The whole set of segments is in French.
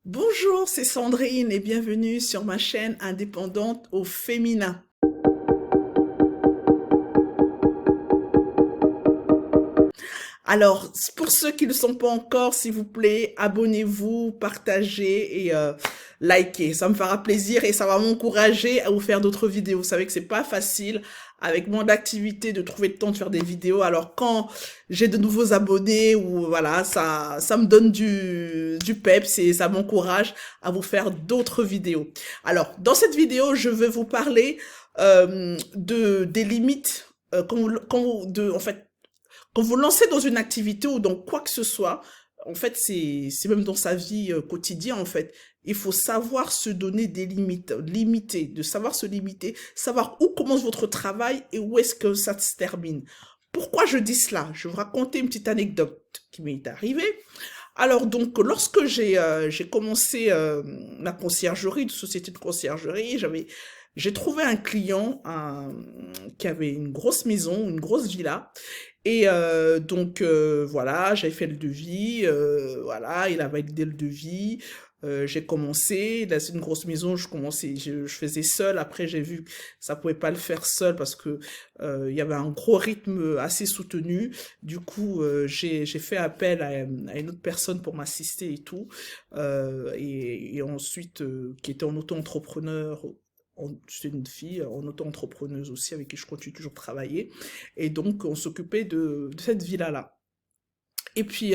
Bonjour, c'est Sandrine et bienvenue sur ma chaîne indépendante au féminin. Alors, pour ceux qui ne le sont pas encore, s'il vous plaît, abonnez-vous, partagez et likez. Ça me fera plaisir et ça va m'encourager à vous faire d'autres vidéos. Vous savez que c'est pas facile avec moins d'activité de trouver le temps de faire des vidéos. Alors quand j'ai de nouveaux abonnés ou voilà, ça me donne du peps et ça m'encourage à vous faire d'autres vidéos. Alors, dans cette vidéo, je vais vous parler des limites en fait, quand vous lancez dans une activité ou dans quoi que ce soit, en fait, c'est même dans sa vie quotidienne, en fait. Il faut savoir se donner des limites, limiter, de savoir se limiter, savoir où commence votre travail et où est-ce que ça se termine. Pourquoi je dis cela? Je vais vous raconter une petite anecdote qui m'est arrivée. Alors donc, lorsque j'ai commencé la conciergerie, une société de conciergerie, j'ai trouvé un client qui avait une grosse maison, une grosse villa. Et donc voilà, j'avais fait le devis, voilà, il a validé le devis. J'ai commencé, là c'est une grosse maison, je faisais seul. Après j'ai vu que ça pouvait pas le faire seul parce que il y avait un gros rythme assez soutenu. Du coup, j'ai fait appel à une autre personne pour m'assister et tout. Et ensuite, qui était en auto-entrepreneur, c'est une fille en auto-entrepreneuse aussi avec qui je continue toujours de travailler. Et donc, on s'occupait de cette villa-là. Et puis,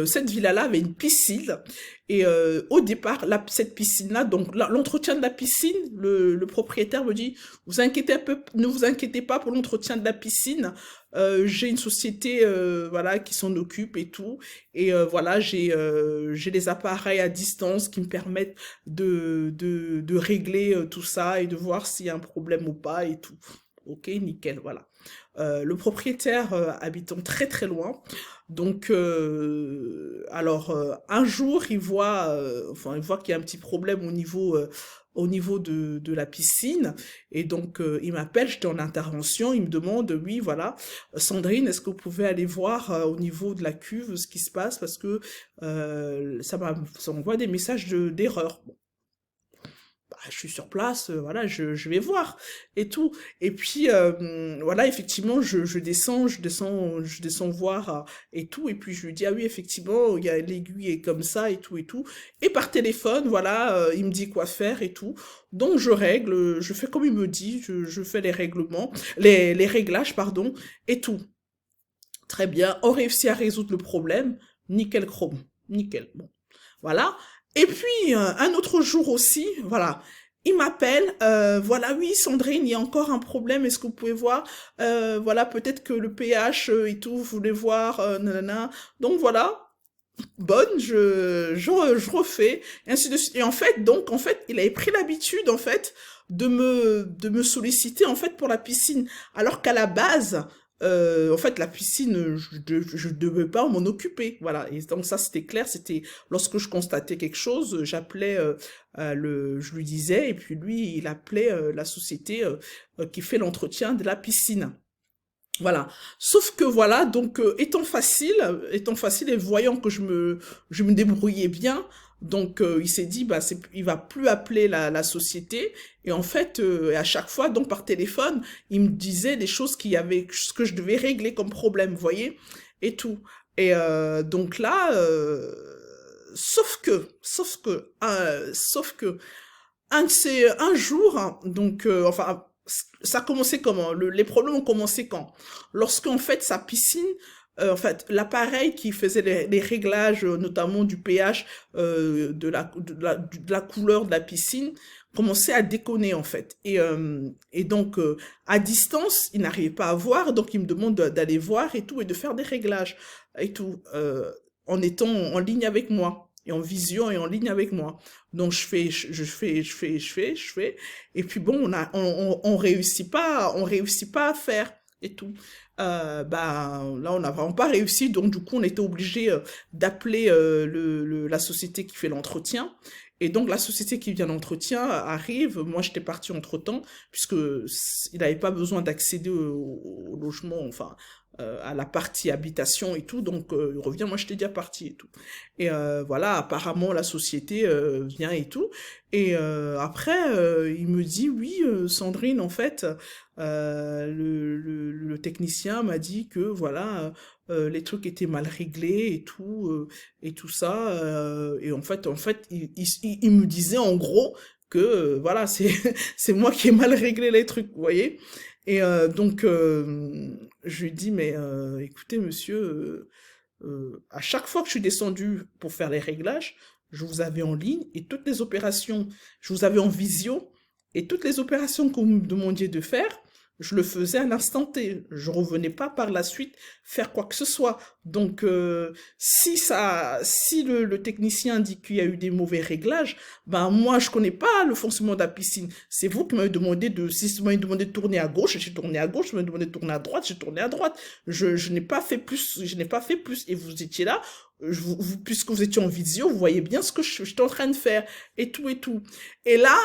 cette villa-là avait une piscine. Et au départ, cette piscine-là, donc l'entretien de la piscine, le propriétaire me dit, ne vous inquiétez pas pour l'entretien de la piscine. J'ai une société, voilà, qui s'en occupe et tout. Et voilà, j'ai les appareils à distance qui me permettent de régler tout ça et de voir s'il y a un problème ou pas et tout. Ok, nickel, voilà. Le propriétaire habitant très très loin. Donc, un jour, il voit qu'il y a un petit problème au niveau de la piscine. Et donc, il m'appelle, j'étais en intervention, il me demande, oui, voilà, Sandrine, est-ce que vous pouvez aller voir au niveau de la cuve ce qui se passe parce que ça m'envoie des messages d'erreur. Bah, je suis sur place, voilà, je vais voir et tout. Et puis voilà, effectivement, je descends voir et tout. Et puis je lui dis ah oui, effectivement, il y a l'aiguille est comme ça et tout et tout. Et par téléphone, voilà, il me dit quoi faire et tout. Donc je règle, je fais comme il me dit, je fais les règlements, les réglages, pardon, et tout. Très bien, on réussit à résoudre le problème, nickel chrome, nickel. Bon, voilà. Et puis, un autre jour aussi, voilà, il m'appelle, voilà, oui, Sandrine, il y a encore un problème, est-ce que vous pouvez voir, voilà, peut-être que le pH et tout, vous voulez voir, nanana. Donc voilà, bonne, je refais, et ainsi de suite. Et en fait, il avait pris l'habitude, en fait, de me solliciter, en fait, pour la piscine, alors qu'à la base, en fait, la piscine, je devais pas m'en occuper, voilà. Et donc ça, c'était clair, c'était lorsque je constatais quelque chose, j'appelais je lui disais, et puis lui, il appelait la société qui fait l'entretien de la piscine. Voilà. Sauf que voilà, donc étant facile et voyant que je me débrouillais bien, donc il s'est dit bah il va plus appeler la société et en fait à chaque fois donc par téléphone, il me disait des choses ce que je devais régler comme problème, vous voyez, et tout. Et donc là sauf que un jour, hein, donc, ça a commencé comment? Les problèmes ont commencé quand? Lorsqu'en fait, sa piscine, en fait, l'appareil qui faisait les réglages, notamment du pH, de la couleur de la piscine, commençait à déconner, en fait. Et donc, à distance, il n'arrivait pas à voir, donc il me demande d'aller voir et tout, et de faire des réglages et tout, en étant en ligne avec moi et en vision et en ligne avec moi. Donc je fais, et puis bon, on réussit pas à faire et tout. Bah là, on n'a vraiment pas réussi, donc du coup, on était obligé d'appeler la société qui fait l'entretien. Et donc la société qui vient d'entretien arrive. Moi, j'étais partie entre-temps puisque il n'avait pas besoin d'accéder au logement, enfin à la partie habitation et tout, donc il revient, moi je t'ai déjà parti et tout. Et voilà, apparemment la société vient et tout. Et après, il me dit, oui, Sandrine, en fait, le technicien m'a dit que voilà, les trucs étaient mal réglés et tout ça. Et en fait, il me disait en gros que voilà, c'est c'est moi qui ai mal réglé les trucs, vous voyez. Et donc, je lui dis, mais écoutez, monsieur, à chaque fois que je suis descendu pour faire les réglages, je vous avais en ligne et toutes les opérations, je vous avais en visio et toutes les opérations que vous me demandiez de faire, je le faisais à l'instant T. Je revenais pas par la suite faire quoi que ce soit. Donc, si le technicien dit qu'il y a eu des mauvais réglages, ben moi je connais pas le fonctionnement de la piscine. C'est vous qui m'avez demandé si vous m'avez demandé de tourner à gauche, j'ai tourné à gauche. Vous m'avez demandé de tourner à droite, j'ai tourné à droite. Je n'ai pas fait plus, je n'ai pas fait plus. Et vous étiez là, puisque vous étiez en visio, vous voyez bien ce que j'étais en train de faire et tout et tout. Et là,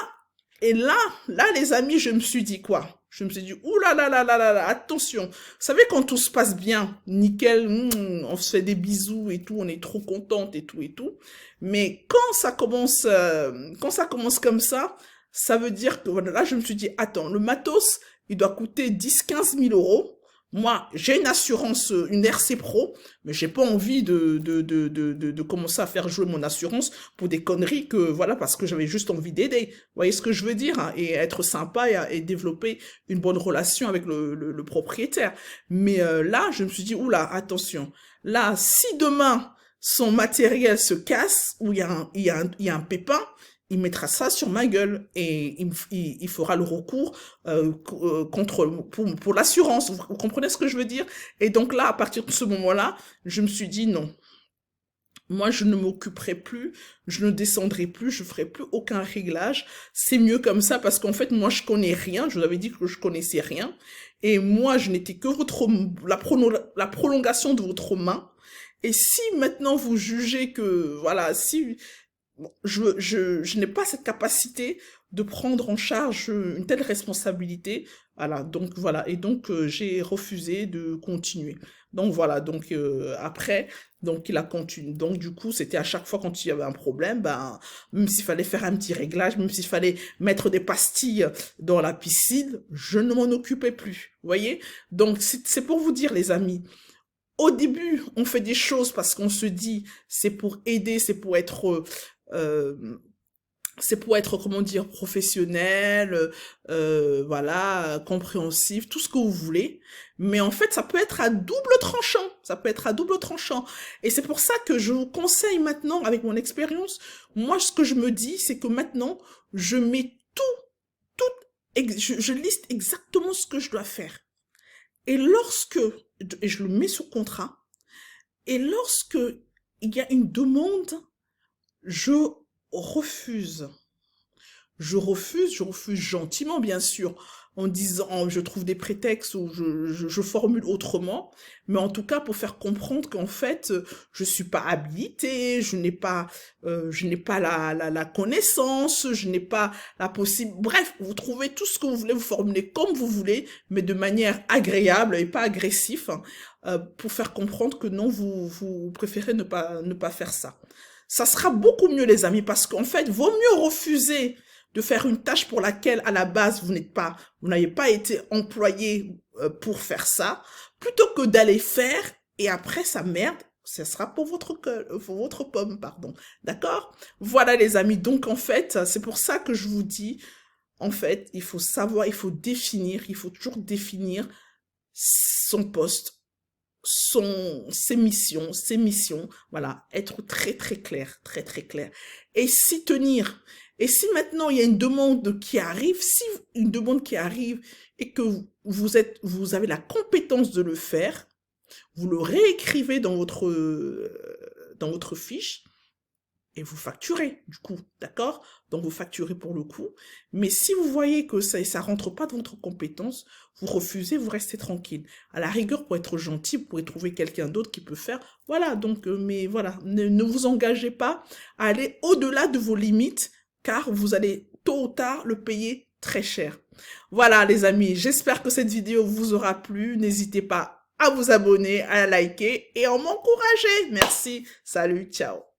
là, les amis, je me suis dit quoi? Je me suis dit, ouh là, attention. Vous savez, quand tout se passe bien, nickel, on se fait des bisous et tout, on est trop contente et tout et tout. Mais quand ça commence comme ça veut dire que, voilà, là, je me suis dit, attends, le matos, il doit coûter 10-15 000 euros. Moi, j'ai une assurance, une RC Pro, mais j'ai pas envie de commencer à faire jouer mon assurance pour des conneries que, voilà, parce que j'avais juste envie d'aider. Vous voyez ce que je veux dire, hein, et être sympa et développer une bonne relation avec le propriétaire. Mais là, je me suis dit, oula, attention. Là, si demain, son matériel se casse, ou il y a un pépin, il mettra ça sur ma gueule et il fera le recours pour l'assurance. Vous comprenez ce que je veux dire? Et donc là, à partir de ce moment-là, je me suis dit non. Moi, je ne m'occuperai plus, je ne descendrai plus, je ferai plus aucun réglage. C'est mieux comme ça parce qu'en fait, moi, je connais rien. Je vous avais dit que je connaissais rien. Et moi, je n'étais que la prolongation de votre main. Et si maintenant vous jugez que, voilà, si bon, je n'ai pas cette capacité de prendre en charge une telle responsabilité. Voilà, donc voilà. Et donc, j'ai refusé de continuer. Donc voilà, donc après, donc il a continué. Donc du coup, c'était à chaque fois quand il y avait un problème, ben, même s'il fallait faire un petit réglage, même s'il fallait mettre des pastilles dans la piscine, je ne m'en occupais plus. Vous voyez? Donc c'est pour vous dire, les amis, au début, on fait des choses parce qu'on se dit, c'est pour aider, euh, c'est pour être, comment dire, professionnel, voilà, compréhensif, tout ce que vous voulez. Mais en fait, ça peut être à double tranchant. Ça peut être à double tranchant. Et c'est pour ça que je vous conseille maintenant, avec mon expérience, moi, ce que je me dis, c'est que maintenant, je mets je liste exactement ce que je dois faire. Et et je le mets sous contrat, et lorsque il y a une demande, je refuse. Je refuse gentiment, bien sûr, en disant, je trouve des prétextes ou je formule autrement, mais en tout cas pour faire comprendre qu'en fait, je suis pas habilitée, je n'ai pas la connaissance, je n'ai pas la possible. Bref, vous trouvez tout ce que vous voulez, vous formulez comme vous voulez, mais de manière agréable et pas agressif, hein, pour faire comprendre que non, vous préférez ne pas faire ça. Ça sera beaucoup mieux, les amis, parce qu'en fait, vaut mieux refuser de faire une tâche pour laquelle, à la base, vous n'avez pas été employé pour faire ça, plutôt que d'aller faire et après, ça merde, ce sera pour votre pomme, pardon. D'accord? Voilà, les amis. Donc, en fait, c'est pour ça que je vous dis, en fait, il faut savoir, il faut toujours définir son poste, ses missions, voilà, être très très clair, très très clair. Et s'y tenir. Et si maintenant il y a une demande qui arrive, si une demande qui arrive et que vous avez la compétence de le faire, vous le réécrivez dans votre fiche et vous facturez, du coup, d'accord? Donc, vous facturez pour le coup. Mais si vous voyez que ça rentre pas dans votre compétence, vous refusez, vous restez tranquille. À la rigueur, pour être gentil, vous pourrez trouver quelqu'un d'autre qui peut faire. Voilà, donc, mais voilà, ne vous engagez pas à aller au-delà de vos limites, car vous allez tôt ou tard le payer très cher. Voilà, les amis, j'espère que cette vidéo vous aura plu. N'hésitez pas à vous abonner, à liker et à m'encourager. Merci. Salut, ciao.